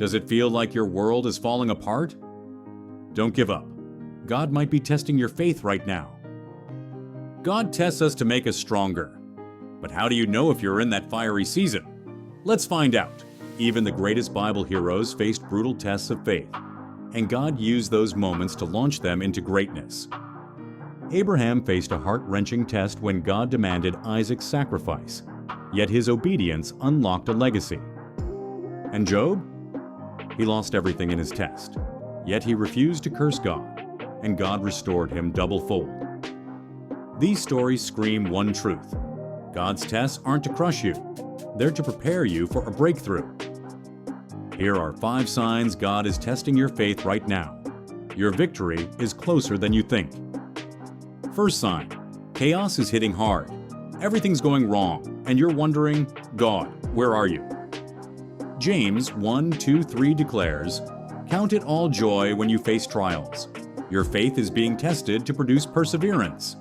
Does it feel like your world is falling apart? Don't give up. God might be testing your faith right now. God tests us to make us stronger. But how do you know if you're in that fiery season? Let's find out. Even the greatest Bible heroes faced brutal tests of faith, and God used those moments to launch them into greatness. Abraham faced a heart-wrenching test when God demanded Isaac's sacrifice, yet his obedience unlocked a legacy. And Job? He lost everything in his test, yet he refused to curse God, and God restored him double-fold. These stories scream one truth. God's tests aren't to crush you. They're to prepare you for a breakthrough. Here are 5 signs God is testing your faith right now. Your victory is closer than you think. First sign, chaos is hitting hard. Everything's going wrong, and you're wondering, God, where are you? James 1:2-3 declares, "Count it all joy when you face trials. Your faith is being tested to produce perseverance."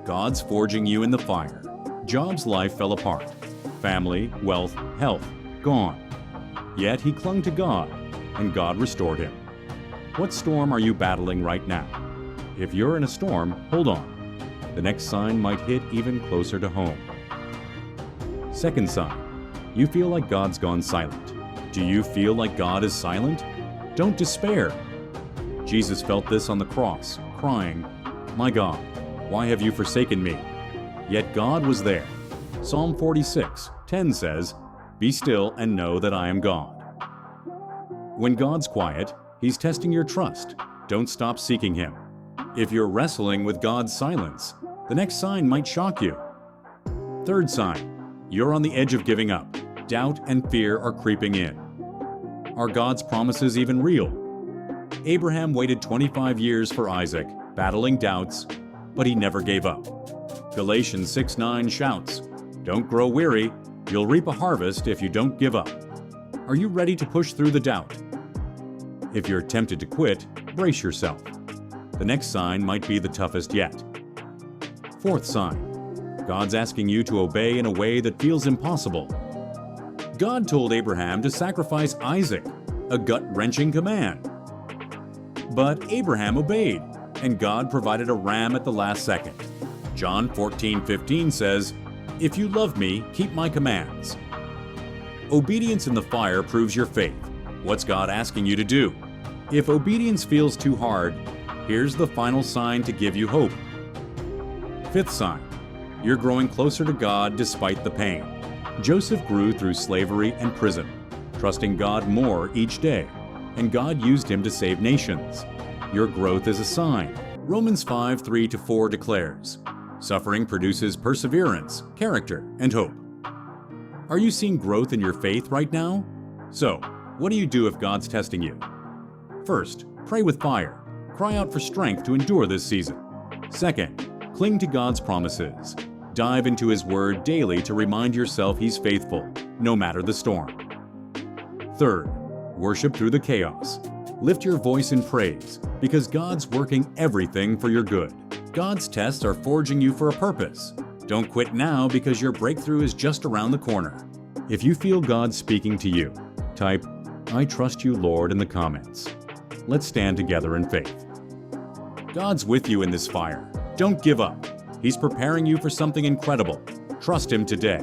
God's forging you in the fire. Job's life fell apart. Family, wealth, health, gone. Yet he clung to God, and God restored him. What storm are you battling right now? If you're in a storm, hold on. The next sign might hit even closer to home. Second sign, you feel like God's gone silent. Do you feel like God is silent? Don't despair. Jesus felt this on the cross, crying, "My God, why have you forsaken me?" Yet God was there. Psalm 46:10 says, "Be still and know that I am God." When God's quiet, He's testing your trust. Don't stop seeking Him. If you're wrestling with God's silence, the next sign might shock you. Third sign, you're on the edge of giving up. Doubt and fear are creeping in. Are God's promises even real? Abraham waited 25 years for Isaac, battling doubts, but he never gave up. Galatians 6:9 shouts, "Don't grow weary, you'll reap a harvest if you don't give up." Are you ready to push through the doubt? If you're tempted to quit, brace yourself. The next sign might be the toughest yet. Fourth sign, God's asking you to obey in a way that feels impossible. God told Abraham to sacrifice Isaac, a gut-wrenching command. But Abraham obeyed, and God provided a ram at the last second. John 14:15 says, "If you love me, keep my commands." Obedience in the fire proves your faith. What's God asking you to do? If obedience feels too hard, here's the final sign to give you hope. Fifth sign, you're growing closer to God despite the pain. Joseph grew through slavery and prison, trusting God more each day, and God used him to save nations. Your growth is a sign. Romans 5:3-4 declares, "Suffering produces perseverance, character, and hope." Are you seeing growth in your faith right now? So, what do you do if God's testing you? First, pray with fire. Cry out for strength to endure this season. Second, cling to God's promises. Dive into His Word daily to remind yourself He's faithful, no matter the storm. Third, worship through the chaos. Lift your voice in praise, because God's working everything for your good. God's tests are forging you for a purpose. Don't quit now, because your breakthrough is just around the corner. If you feel God speaking to you, type, "I trust you, Lord," in the comments. Let's stand together in faith. God's with you in this fire. Don't give up. He's preparing you for something incredible. Trust Him today.